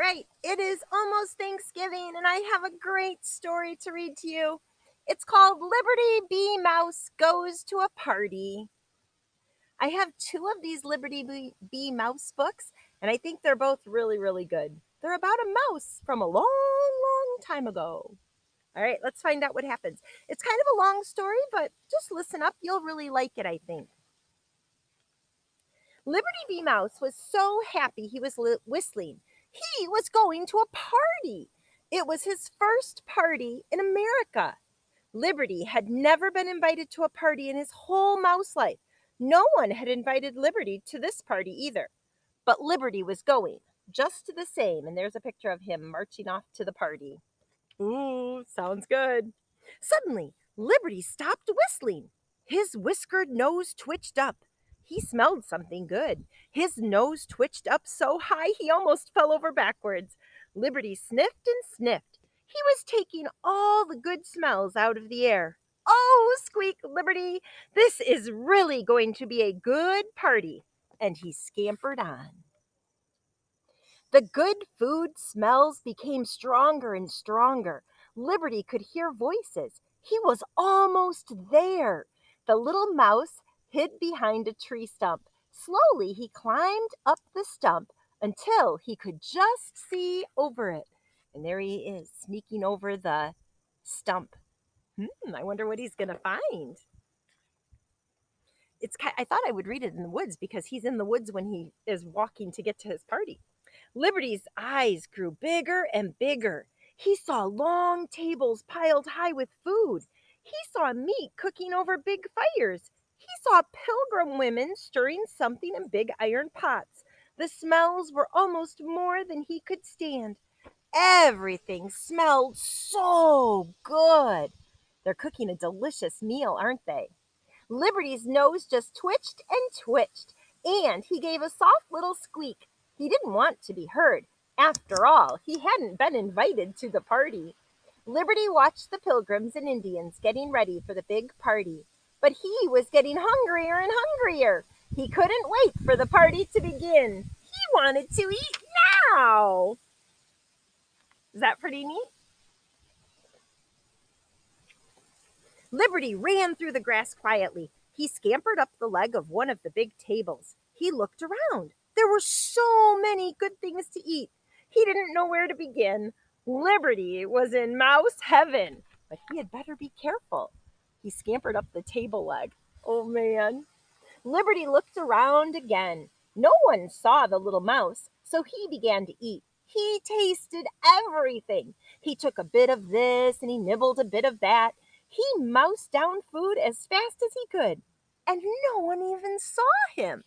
right, it is almost Thanksgiving, and I have a great story to read to you. It's called Liberty Bee Mouse Goes to a Party. I have two of these Liberty Bee Mouse books, and I think they're both really, really good. They're about a mouse from a long, long time ago. All right, let's find out what happens. It's kind of a long story, but just listen up. You'll really like it, I think. Liberty Bee Mouse was so happy he was whistling. He was going to a party. It was his first party in America. Liberty had never been invited to a party in his whole mouse life. No one had invited Liberty to this party either. But Liberty was going, just the same, and there's a picture of him marching off to the party. Ooh, sounds good. Suddenly, Liberty stopped whistling. His whiskered nose twitched up. He smelled something good. His nose twitched up so high he almost fell over backwards. Liberty sniffed and sniffed. He was taking all the good smells out of the air. Oh, squeaked Liberty, this is really going to be a good party. And he scampered on. The good food smells became stronger and stronger. Liberty could hear voices. He was almost there. The little mouse hid behind a tree stump. Slowly he climbed up the stump until he could just see over it. And there he is, sneaking over the stump. I wonder what he's going to find. I thought I would read it in the woods because he's in the woods when he is walking to get to his party. Liberty's eyes grew bigger and bigger. He saw long tables piled high with food. He saw meat cooking over big fires. He saw pilgrim women stirring something in big iron pots. The smells were almost more than he could stand. Everything smelled so good. They're cooking a delicious meal, aren't they? Liberty's nose just twitched and twitched, and he gave a soft little squeak. He didn't want to be heard. After all, he hadn't been invited to the party. Liberty watched the pilgrims and Indians getting ready for the big party, but he was getting hungrier and hungrier. He couldn't wait for the party to begin. He wanted to eat now. Is that pretty neat? Liberty ran through the grass quietly. He scampered up the leg of one of the big tables. He looked around. There were so many good things to eat. He didn't know where to begin. Liberty was in mouse heaven, but he had better be careful. He scampered up the table leg. Oh man. Liberty looked around again. No one saw the little mouse, so he began to eat. He tasted everything. He took a bit of this and he nibbled a bit of that. He moused down food as fast as he could, and no one even saw him.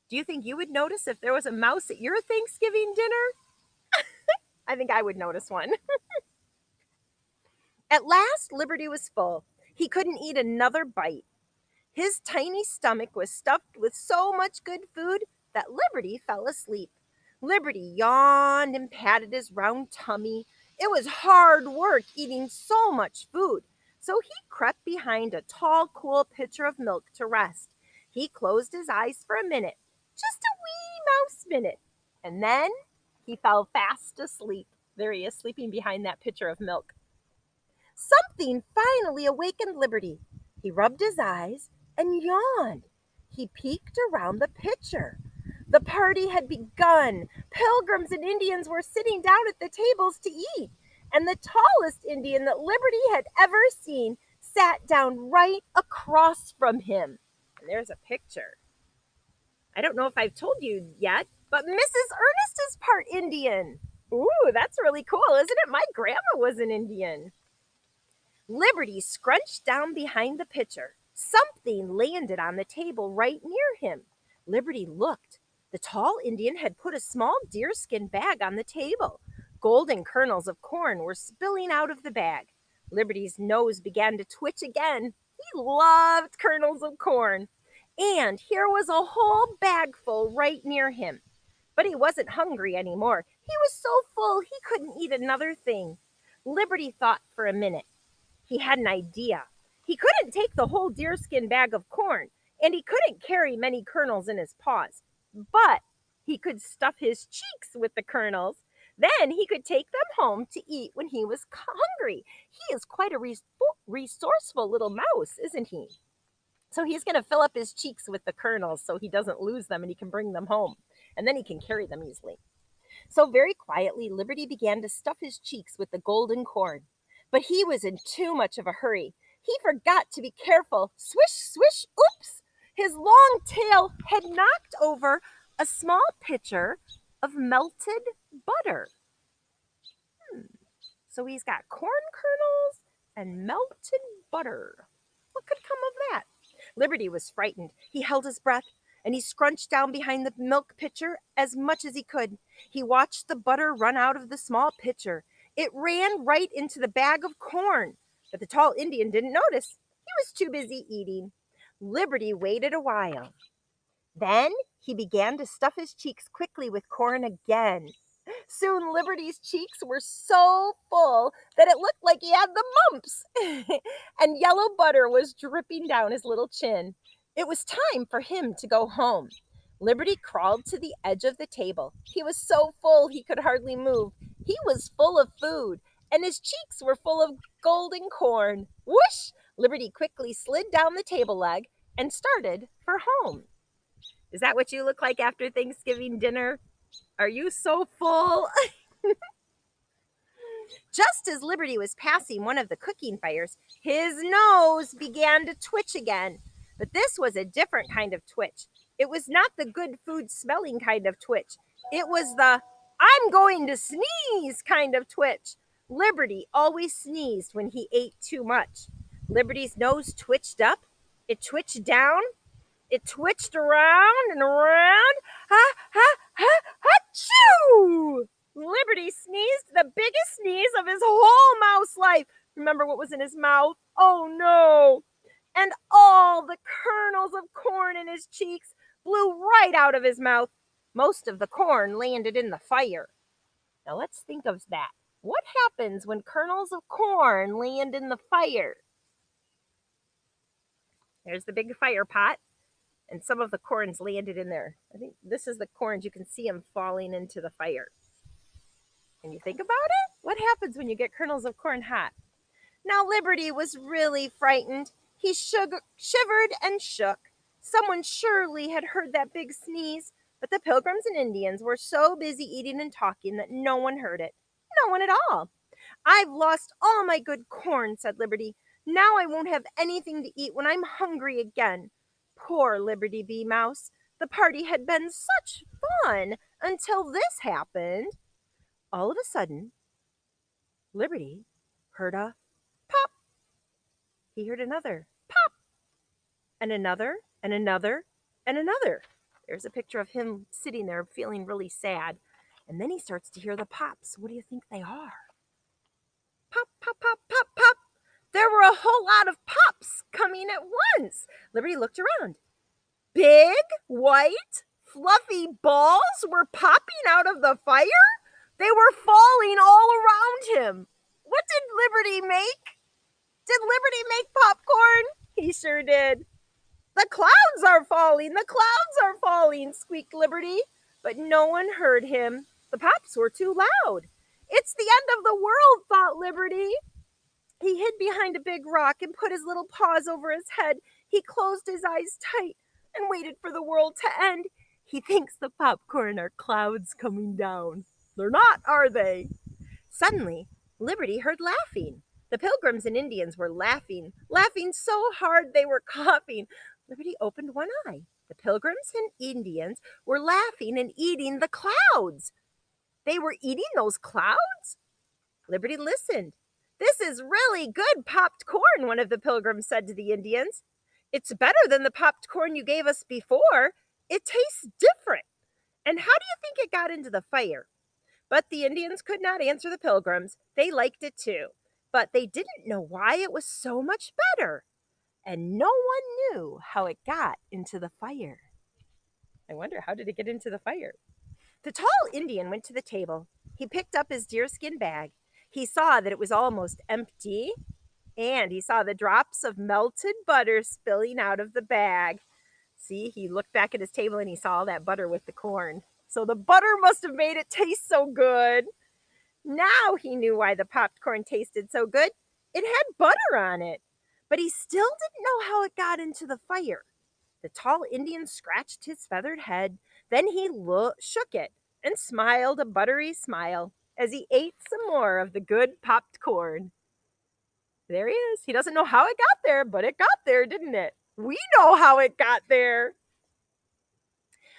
Do you think you would notice if there was a mouse at your Thanksgiving dinner? I think I would notice one. At last, Liberty was full. He couldn't eat another bite. His tiny stomach was stuffed with so much good food that Liberty fell asleep. Liberty yawned and patted his round tummy. It was hard work eating so much food, so he crept behind a tall, cool pitcher of milk to rest. He closed his eyes for a minute, just a wee mouse minute, and then he fell fast asleep. There he is, sleeping behind that pitcher of milk. Something finally awakened Liberty. He rubbed his eyes and yawned. He peeked around the pitcher. The party had begun. Pilgrims and Indians were sitting down at the tables to eat, and the tallest Indian that Liberty had ever seen sat down right across from him. And there's a picture. I don't know if I've told you yet, but Mrs. Ernest is part Indian. Ooh, that's really cool, isn't it? My grandma was an Indian. Liberty scrunched down behind the pitcher. Something landed on the table right near him. Liberty looked. The tall Indian had put a small deerskin bag on the table. Golden kernels of corn were spilling out of the bag. Liberty's nose began to twitch again. He loved kernels of corn. And here was a whole bagful right near him. But he wasn't hungry anymore. He was so full he couldn't eat another thing. Liberty thought for a minute. He had an idea. He couldn't take the whole deerskin bag of corn, and he couldn't carry many kernels in his paws, but he could stuff his cheeks with the kernels. Then he could take them home to eat when he was hungry. He is quite a resourceful little mouse, isn't he? So he's going to fill up his cheeks with the kernels so he doesn't lose them and he can bring them home. And then he can carry them easily. So very quietly, Liberty began to stuff his cheeks with the golden corn. But he was in too much of a hurry. He forgot to be careful. Swish, swish, oops! His long tail had knocked over a small pitcher of melted butter. So he's got corn kernels and melted butter. What could come of that? Liberty was frightened. He held his breath and he scrunched down behind the milk pitcher as much as he could. He watched the butter run out of the small pitcher. It ran right into the bag of corn, but the tall Indian didn't notice. He was too busy eating. Liberty waited a while. Then he began to stuff his cheeks quickly with corn again. Soon Liberty's cheeks were so full that it looked like he had the mumps, and yellow butter was dripping down his little chin. It was time for him to go home. Liberty crawled to the edge of the table. He was so full he could hardly move. He was full of food, and his cheeks were full of golden corn. Whoosh! Liberty quickly slid down the table leg and started for home. Is that what you look like after Thanksgiving dinner? Are you so full? Just as Liberty was passing one of the cooking fires, his nose began to twitch again. But this was a different kind of twitch. It was not the good food smelling kind of twitch. It was the I'm going to sneeze kind of twitch. Liberty always sneezed when he ate too much. Liberty's nose twitched up. It twitched down. It twitched around and around. Ha, ha, ha, ha-choo! Liberty sneezed the biggest sneeze of his whole mouse life. Remember what was in his mouth? Oh no! And all the kernels of corn in his cheeks blew right out of his mouth. Most of the corn landed in the fire. Now let's think of that. What happens when kernels of corn land in the fire? There's the big fire pot. And some of the corns landed in there. I think this is the corns. You can see them falling into the fire. Can you think about it? What happens when you get kernels of corn hot? Now Liberty was really frightened. He shivered and shook. Someone surely had heard that big sneeze, but the Pilgrims and Indians were so busy eating and talking that no one heard it. No one at all. I've lost all my good corn, said Liberty. Now I won't have anything to eat when I'm hungry again. Poor Liberty Bee Mouse. The party had been such fun until this happened. All of a sudden, Liberty heard a pop. He heard another pop, and another, and another, and another. There's a picture of him sitting there feeling really sad. And then he starts to hear the pops. What do you think they are? Pop, pop, pop, pop, pop. There were a whole lot of pops coming at once. Liberty looked around. Big, white, fluffy balls were popping out of the fire. They were falling all around him. What did Liberty make? Did Liberty make popcorn? He sure did. The clouds are falling. The clouds are falling, squeaked Liberty. But no one heard him. The pops were too loud. It's the end of the world, thought Liberty. He hid behind a big rock and put his little paws over his head. He closed his eyes tight and waited for the world to end. He thinks the popcorn are clouds coming down. They're not, are they? Suddenly, Liberty heard laughing. The Pilgrims and Indians were laughing so hard they were coughing. Liberty opened one eye. The Pilgrims and Indians were laughing and eating the clouds. They were eating those clouds? Liberty listened. This is really good popped corn, one of the Pilgrims said to the Indians. It's better than the popped corn you gave us before. It tastes different. And how do you think it got into the fire? But the Indians could not answer the Pilgrims. They liked it too. But they didn't know why it was so much better. And no one knew how it got into the fire. I wonder, how did it get into the fire? The tall Indian went to the table. He picked up his deerskin bag. He saw that it was almost empty, and he saw the drops of melted butter spilling out of the bag. See, he looked back at his table and he saw all that butter with the corn. So the butter must have made it taste so good. Now he knew why the popped corn tasted so good. It had butter on it. But he still didn't know how it got into the fire. The tall Indian scratched his feathered head. Then he shook it and smiled a buttery smile as he ate some more of the good popped corn. There he is. He doesn't know how it got there, but it got there, didn't it? We know how it got there.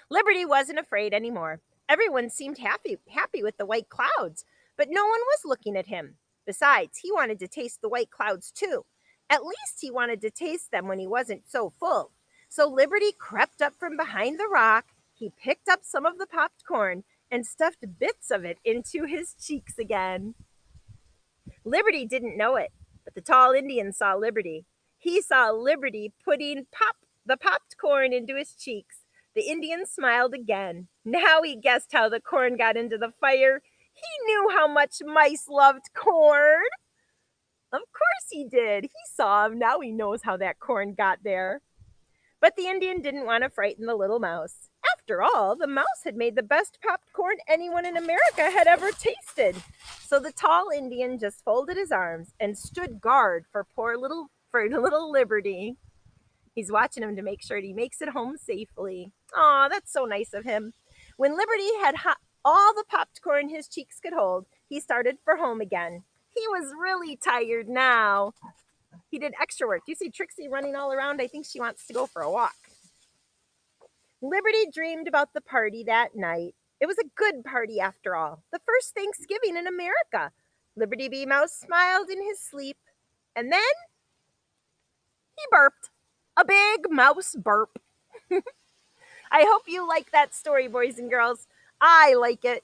Liberty wasn't afraid anymore. Everyone seemed happy with the white clouds, but no one was looking at him. Besides, he wanted to taste the white clouds too. At least he wanted to taste them when he wasn't so full. So Liberty crept up from behind the rock. He picked up some of the popped corn and stuffed bits of it into his cheeks again. Liberty didn't know it, but the tall Indian saw Liberty. He saw Liberty putting the popped corn into his cheeks. The Indian smiled again. Now he guessed how the corn got into the fire. He knew how much mice loved corn. Of course he did. He saw him. Now he knows how that corn got there. But the Indian didn't want to frighten the little mouse. After all, the mouse had made the best popped corn anyone in America had ever tasted. So the tall Indian just folded his arms and stood guard for little Liberty. He's watching him to make sure he makes it home safely. Aw, that's so nice of him. When Liberty had all the popped corn his cheeks could hold, he started for home again. He was really tired now. He did extra work. Do you see Trixie running all around? I think she wants to go for a walk. Liberty dreamed about the party that night. It was a good party after all, the first Thanksgiving in America. Liberty Bee Mouse smiled in his sleep, and then he burped. A big mouse burp. I hope you like that story, boys and girls. I like it.